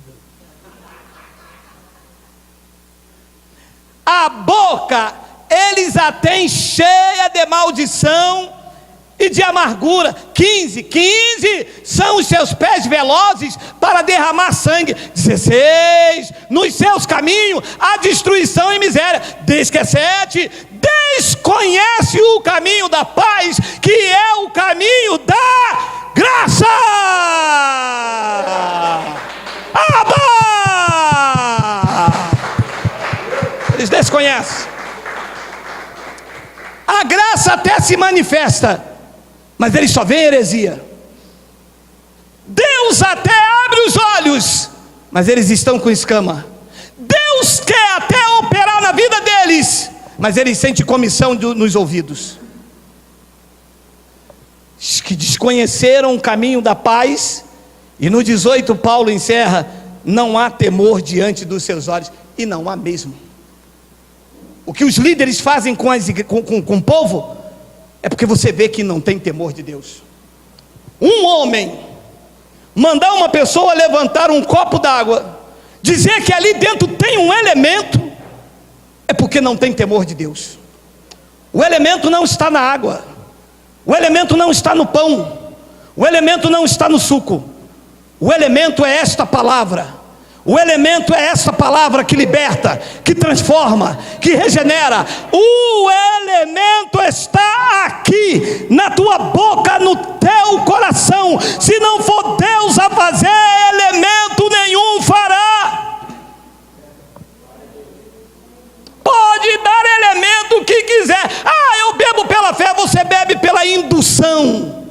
a boca eles a têm cheia de maldição e de amargura. 15 são os seus pés velozes para derramar sangue. 16, nos seus caminhos há destruição e miséria. 17, desconhece o caminho da paz, que é o caminho da graça. Abba! Eles desconhecem. A graça até se manifesta, mas eles só veem heresia. Deus até abre os olhos, mas eles estão com escama. Deus quer até operar na vida deles, mas eles sentem comissão nos ouvidos. Que desconheceram o caminho da paz. E no 18 Paulo encerra: não há temor diante dos seus olhos. E não há mesmo. O que os líderes fazem com o povo é porque você vê que não tem temor de Deus. Um homem mandar uma pessoa levantar um copo d'água, dizer que ali dentro tem um elemento, é porque não tem temor de Deus. O elemento não está na água, o elemento não está no pão, o elemento não está no suco. O elemento é esta palavra. O elemento é essa palavra que liberta, que transforma, que regenera. O elemento está aqui, na tua boca, no teu coração. Se não for Deus a fazer, elemento nenhum fará. Pode dar elemento o que quiser. Eu bebo pela fé, você bebe pela indução.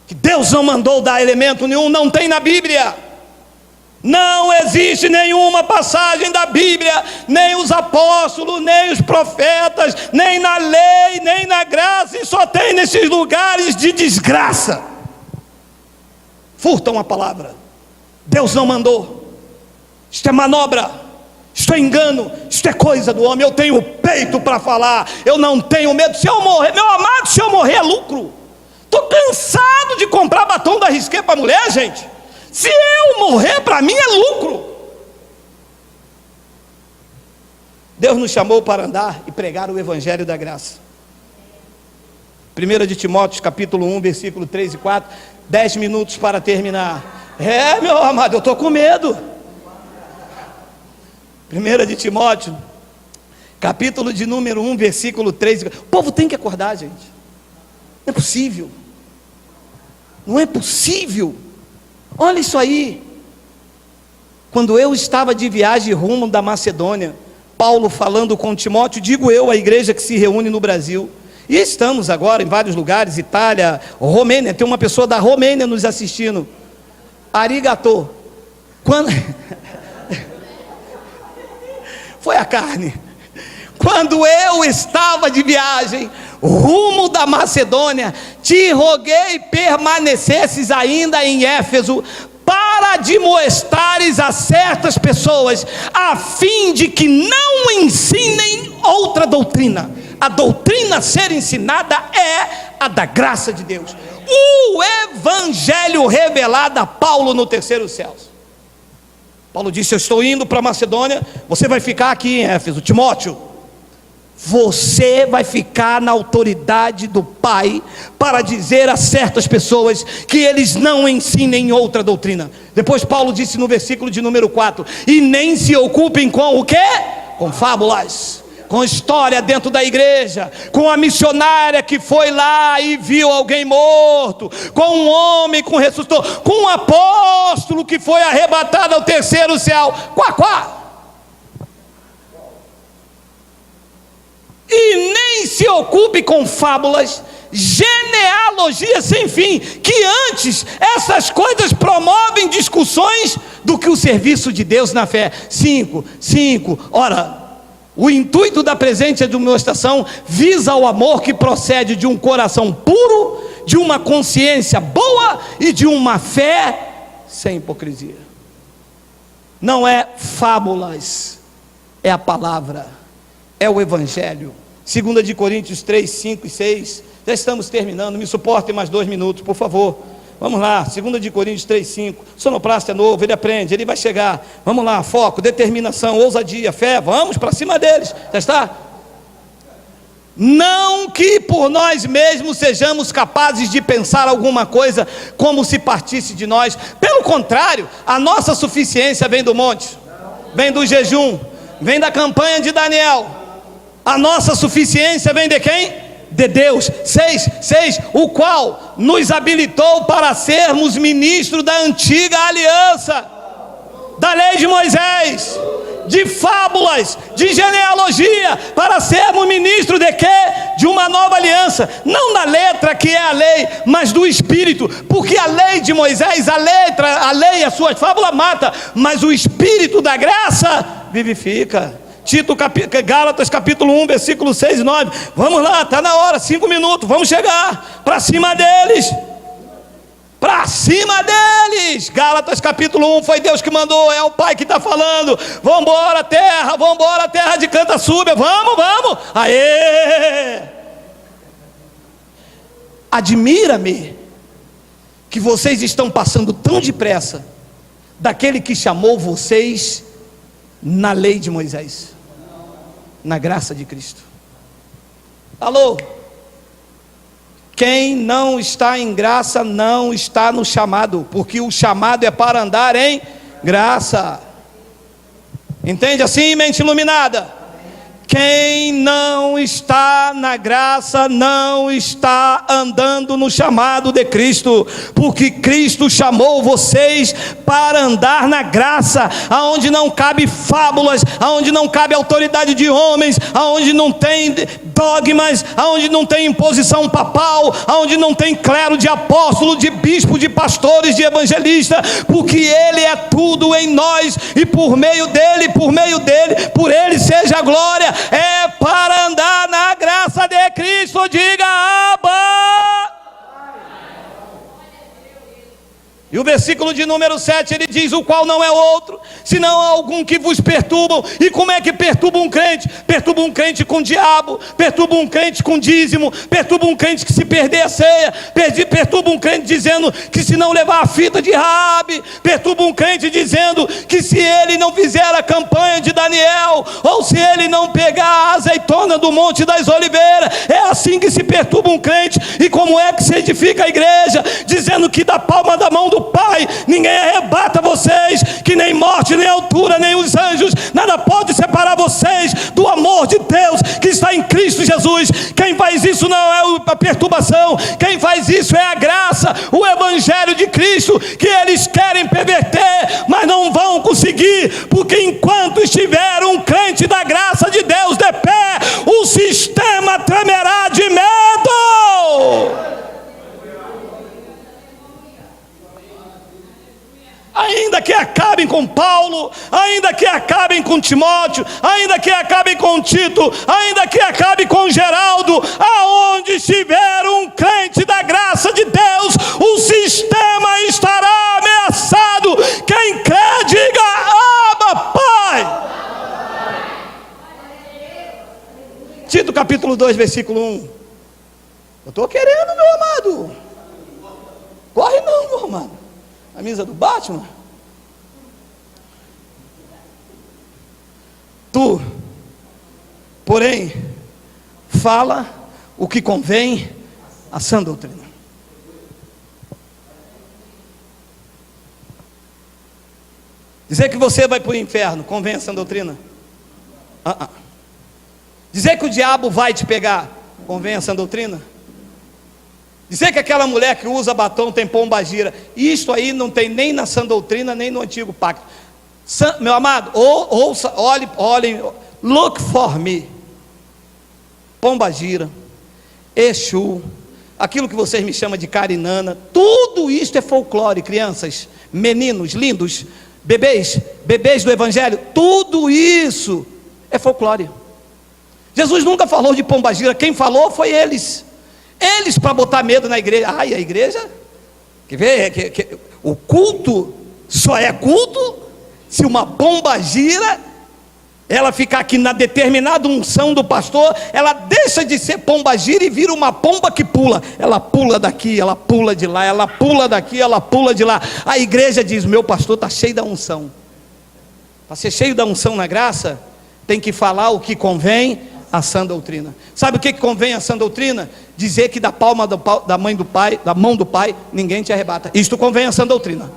Que Deus não mandou dar elemento nenhum, não tem na Bíblia. Não existe nenhuma passagem da Bíblia, nem os apóstolos, nem os profetas, nem na lei, nem na graça, e só tem nesses lugares de desgraça. Furtam a palavra. Deus não mandou. Isto é manobra, isto é engano, isto é coisa do homem. Eu tenho peito para falar, eu não tenho medo. Se eu morrer, meu amado, se eu morrer é lucro. Estou cansado de comprar batom da Risqué para mulher, gente. Se eu morrer, para mim é lucro. Deus nos chamou para andar e pregar o Evangelho da graça. 1 de Timóteo capítulo 1, versículo 3 e 4. 10 minutos para terminar. Meu amado, eu estou com medo. 1 de Timóteo capítulo de número 1, versículo 3 e 4. O povo tem que acordar, gente. Não é possível. Não é possível. Olha isso aí. Quando eu estava de viagem rumo da Macedônia, Paulo falando com Timóteo, digo eu, a igreja que se reúne no Brasil, e estamos agora em vários lugares, Itália, Romênia, tem uma pessoa da Romênia nos assistindo. Arigatô. Quando foi a carne. Quando eu estava de viagem rumo da Macedônia, te roguei permanecesses ainda em Éfeso, para admoestares a certas pessoas, a fim de que não ensinem outra doutrina. A doutrina a ser ensinada é a da graça de Deus, o Evangelho revelado a Paulo no terceiro céu. Paulo disse: eu estou indo para a Macedônia, você vai ficar aqui em Éfeso. Timóteo, você vai ficar na autoridade do Pai para dizer a certas pessoas que eles não ensinem outra doutrina. Depois Paulo disse no versículo de número 4: e nem se ocupem com o quê? Com fábulas, com história dentro da igreja, com a missionária que foi lá e viu alguém morto, com um homem que ressuscitou, com um apóstolo que foi arrebatado ao terceiro céu. Quá. E nem se ocupe com fábulas, genealogias sem fim, que antes essas coisas promovem discussões do que o serviço de Deus na fé. 5. Ora, o intuito da presente demonstração visa o amor que procede de um coração puro, de uma consciência boa e de uma fé sem hipocrisia. Não é fábulas, é a palavra, é o Evangelho. 2 de Coríntios 3, 5 e 6. Já estamos terminando, me suportem mais 2 minutos, por favor. Vamos lá, 2 de Coríntios 3, 5. Sonoplasta é novo, ele aprende, ele vai chegar. Vamos lá, foco, determinação, ousadia, fé. Vamos para cima deles, já está? Não que por nós mesmos sejamos capazes de pensar alguma coisa como se partisse de nós. Pelo contrário, a nossa suficiência vem do monte, vem do jejum, vem da campanha de Daniel. A nossa suficiência vem de quem? De Deus. 6, o qual nos habilitou para sermos ministros da antiga aliança, da lei de Moisés, de fábulas, de genealogia, para sermos ministros de quê? De uma nova aliança, não da letra que é a lei, mas do Espírito, porque a lei de Moisés, a lei, as suas fábulas mata, mas o Espírito da graça vivifica. Gálatas capítulo 1, versículo 6 e 9, vamos lá, está na hora, 5 minutos, vamos chegar, para cima deles, Gálatas capítulo 1, foi Deus que mandou, é o Pai que está falando, vamos embora terra de canta súbia, vamos, aê, admira-me, que vocês estão passando tão depressa, daquele que chamou vocês, na lei de Moisés, na graça de Cristo. Alô? Quem não está em graça não está no chamado, porque o chamado é para andar em graça. Entende assim, mente iluminada? Quem não está na graça não está andando no chamado de Cristo, porque Cristo chamou vocês para andar na graça, aonde não cabe fábulas, aonde não cabe autoridade de homens, aonde não tem dogmas, aonde não tem imposição papal, aonde não tem clero de apóstolo, de bispo, de pastores, de evangelista, porque Ele é tudo em nós, e por meio dele, por Ele seja a glória. É para andar na graça de Cristo, diga Abba. E o versículo de número 7, ele diz: o qual não é outro, senão algum que vos perturbam. E como é que perturba um crente? Perturba um crente com diabo, perturba um crente com dízimo, perturba um crente que se perder a ceia, perturba um crente dizendo que se não levar a fita de Raabe, perturba um crente dizendo que se ele não fizer a campanha de Daniel, ou se ele não pegar a azeitona do Monte das Oliveiras. É assim que se perturba um crente. E como é que se edifica a igreja? Dizendo que da palma da mão do Pai ninguém arrebata vocês, que nem morte, nem altura, nem os anjos, nada pode separar vocês do amor de Deus que está em Cristo Jesus. Quem faz isso não é a perturbação, quem faz isso é a graça, o evangelho de Cristo, que eles querem perverter, mas não vão conseguir, porque enquanto estiver um crente da graça de Deus de pé, o sistema tremerá de medo. Ainda que acabem com Paulo, ainda que acabem com Timóteo, ainda que acabem com Tito, ainda que acabem com Geraldo, aonde estiver um crente da graça de Deus, o sistema estará ameaçado. Quem crê, diga Abba, Pai. Tito capítulo 2, versículo 1. Eu estou querendo, meu amado. Corre não, meu amado. Camisa do Batman. Tu, porém, fala o que convém à sã doutrina. Dizer que você vai para o inferno convém à sã doutrina? Dizer que o diabo vai te pegar convém à sã doutrina? Dizer que aquela mulher que usa batom tem pombagira, isto aí não tem nem na sã doutrina, nem no antigo pacto. Meu amado, ouça, olhem, look for me. Pombagira, Exu, aquilo que vocês me chamam de carinana, tudo isto é folclore, crianças, meninos lindos, bebês do evangelho, tudo isso é folclore. Jesus nunca falou de pombagira, quem falou foi eles para botar medo na igreja. Ai, a igreja, quer ver, o culto só é culto se uma pomba gira, ela ficar aqui na determinada unção do pastor, ela deixa de ser pomba gira e vira uma pomba que pula. Ela pula daqui, ela pula de lá, ela pula daqui, ela pula de lá. A igreja diz: meu pastor está cheio da unção. Para ser cheio da unção na graça, tem que falar o que convém a sã doutrina. Sabe o que convém a sã doutrina? Dizer que da palma da mão do Pai, ninguém te arrebata. Isto convém a sã doutrina.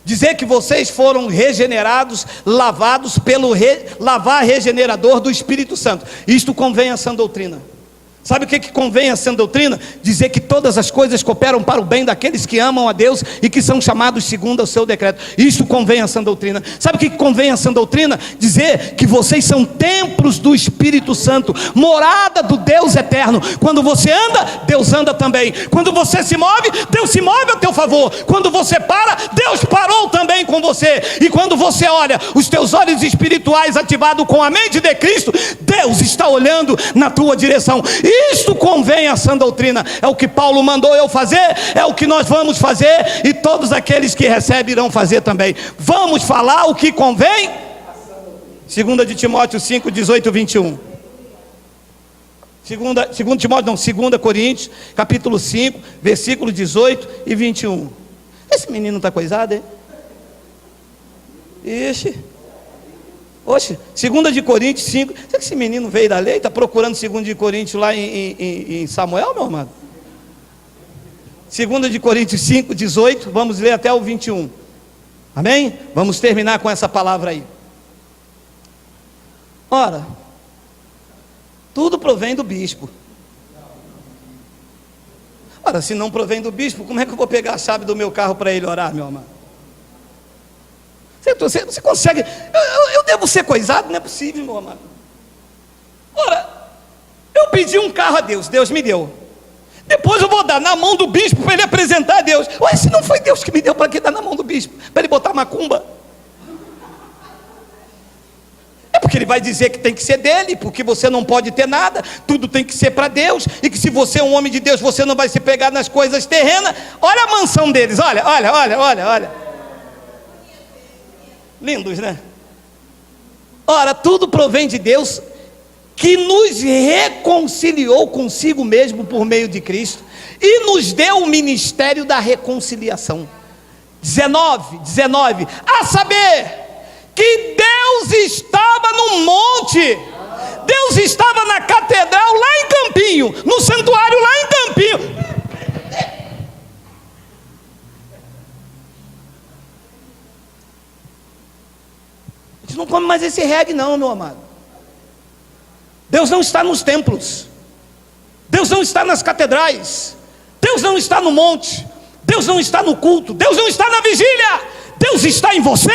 dizer que vocês foram regenerados, lavados pelo lavar regenerador do Espírito Santo. Isto convém à sã doutrina. Sabe o que convém a sã doutrina? Dizer que todas as coisas cooperam para o bem daqueles que amam a Deus e que são chamados segundo o seu decreto. Isso convém a sã doutrina. Sabe o que convém a sã doutrina? Dizer que vocês são templos do Espírito Santo, morada do Deus eterno. Quando você anda, Deus anda também. Quando você se move, Deus se move a teu favor. Quando você para, Deus parou também com você. E quando você olha, os teus olhos espirituais ativados com a mente de Cristo, Deus está olhando na tua direção. Isto convém à sã doutrina. É o que Paulo mandou eu fazer, é o que nós vamos fazer, e todos aqueles que recebem irão fazer também. Vamos falar o que convém? 2 de Timóteo 5, 18 e 21. 2 Coríntios, capítulo 5, versículo 18 e 21. Esse menino está coisado, hein? Ixi. Oxe, 2 de Coríntios 5. Será que esse menino veio da lei? Está procurando 2 de Coríntios lá em Samuel, meu amado? 2 de Coríntios 5, 18. Vamos ler até o 21. Amém? Vamos terminar com essa palavra aí. Ora, tudo provém do bispo. Ora, se não provém do bispo, como é que eu vou pegar a chave do meu carro para ele orar, meu amado? Você consegue? Eu devo ser coisado? Não é possível, meu amado. Ora, eu pedi um carro a Deus, Deus me deu. Depois eu vou dar na mão do bispo para ele apresentar a Deus. Ué, se não foi Deus que me deu, para que dar na mão do bispo? Para ele botar macumba? É porque ele vai dizer que tem que ser dele, porque você não pode ter nada, tudo tem que ser para Deus, e que se você é um homem de Deus, você não vai se pegar nas coisas terrenas. Olha a mansão deles, olha. Lindos, né? Ora, tudo provém de Deus, que nos reconciliou consigo mesmo por meio de Cristo, e nos deu o ministério da reconciliação. 19, a saber, que Deus estava no monte, Deus estava na catedral lá em Campinho, no santuário lá em Campinho. A gente não come mais esse reggae não, meu amado. Deus não está nos templos, Deus não está nas catedrais, Deus não está no monte, Deus não está no culto, Deus não está na vigília, Deus está em você.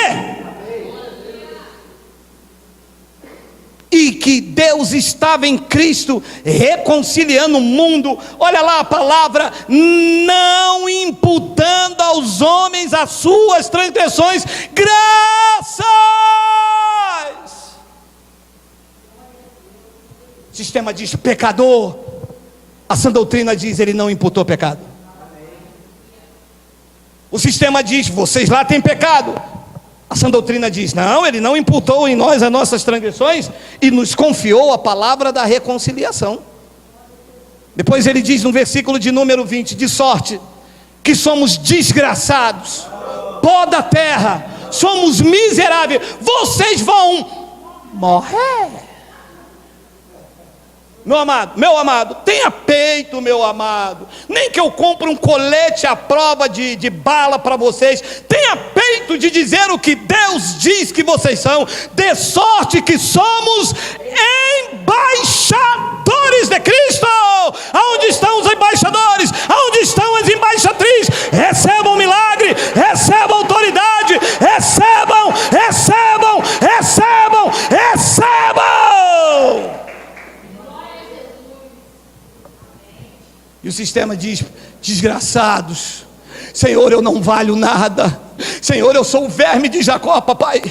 E que Deus estava em Cristo reconciliando o mundo. Olha lá a palavra, não imputando aos homens as suas transgressões. Graças. O sistema diz pecador, a sã doutrina diz ele não imputou pecado. O sistema diz vocês lá têm pecado, a sã doutrina diz não, ele não imputou em nós as nossas transgressões e nos confiou a palavra da reconciliação. Depois ele diz no versículo de número 20, de sorte que somos desgraçados, pó da terra, somos miseráveis, vocês vão morrer. Meu amado, tenha peito, meu amado. Nem que eu compre um colete à prova de bala para vocês. Tenha peito de dizer o que Deus diz que vocês são. De sorte que somos embaixadores de Cristo. Aonde estão os embaixadores? Aonde estão as embaixatrizes? Recebam milagre, recebam autoridade, recebam. E o sistema diz, desgraçados, Senhor, eu não valho nada, Senhor, eu sou o verme de Jacó, papai,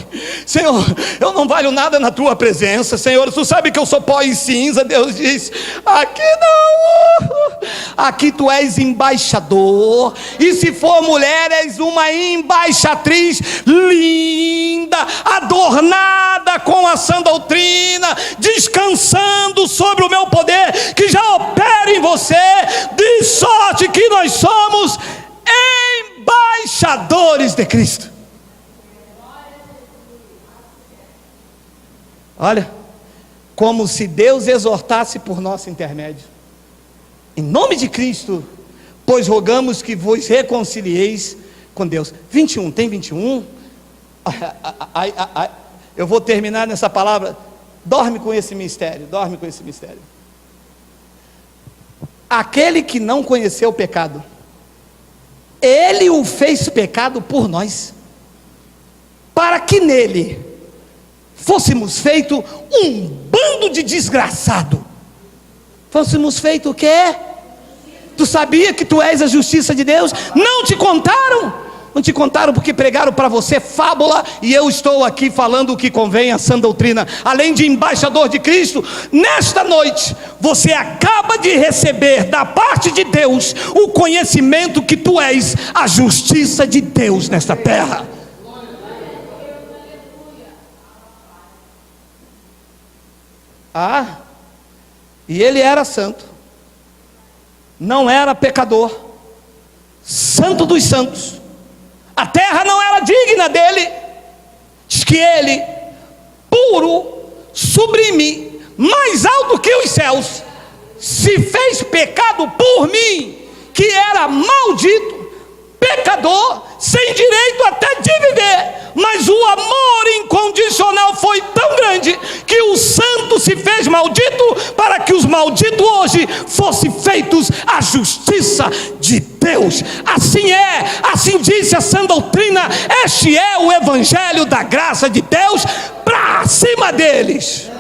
Senhor, eu não valho nada na tua presença, Senhor, tu sabe que eu sou pó e cinza. Deus diz, aqui não, aqui tu és embaixador, e se for mulher, és uma embaixatriz linda, adornada com a sã doutrina, descansando sobre o meu poder, que já opera em você, de sorte que nós somos embaixadores de Cristo. Olha, como se Deus exortasse por nosso intermédio. Em nome de Cristo, pois rogamos que vos reconcilieis com Deus. 21, tem 21? Eu vou terminar nessa palavra. Dorme com esse mistério, dorme com esse mistério. Aquele que não conheceu o pecado, Ele o fez pecado por nós, para que nele fôssemos feito um bando de desgraçado. Fôssemos feito o quê? Tu sabia que tu és a justiça de Deus? Não te contaram? Não te contaram porque pregaram para você fábula, e eu estou aqui falando o que convém à sã doutrina. Além de embaixador de Cristo, nesta noite você acaba de receber da parte de Deus o conhecimento que tu és a justiça de Deus nesta terra. E ele era santo, não era pecador, santo dos santos. A terra não era digna dele. Diz que ele, puro, sublime, mais alto que os céus, se fez pecado por mim, que era maldito, pecador, sem direito até de viver. Mas o amor incondicional foi tão grande que o santo se fez maldito, para que os malditos hoje fossem feitos a justiça de Deus. Assim é, assim disse a sã doutrina. Este é o evangelho da graça de Deus para cima deles.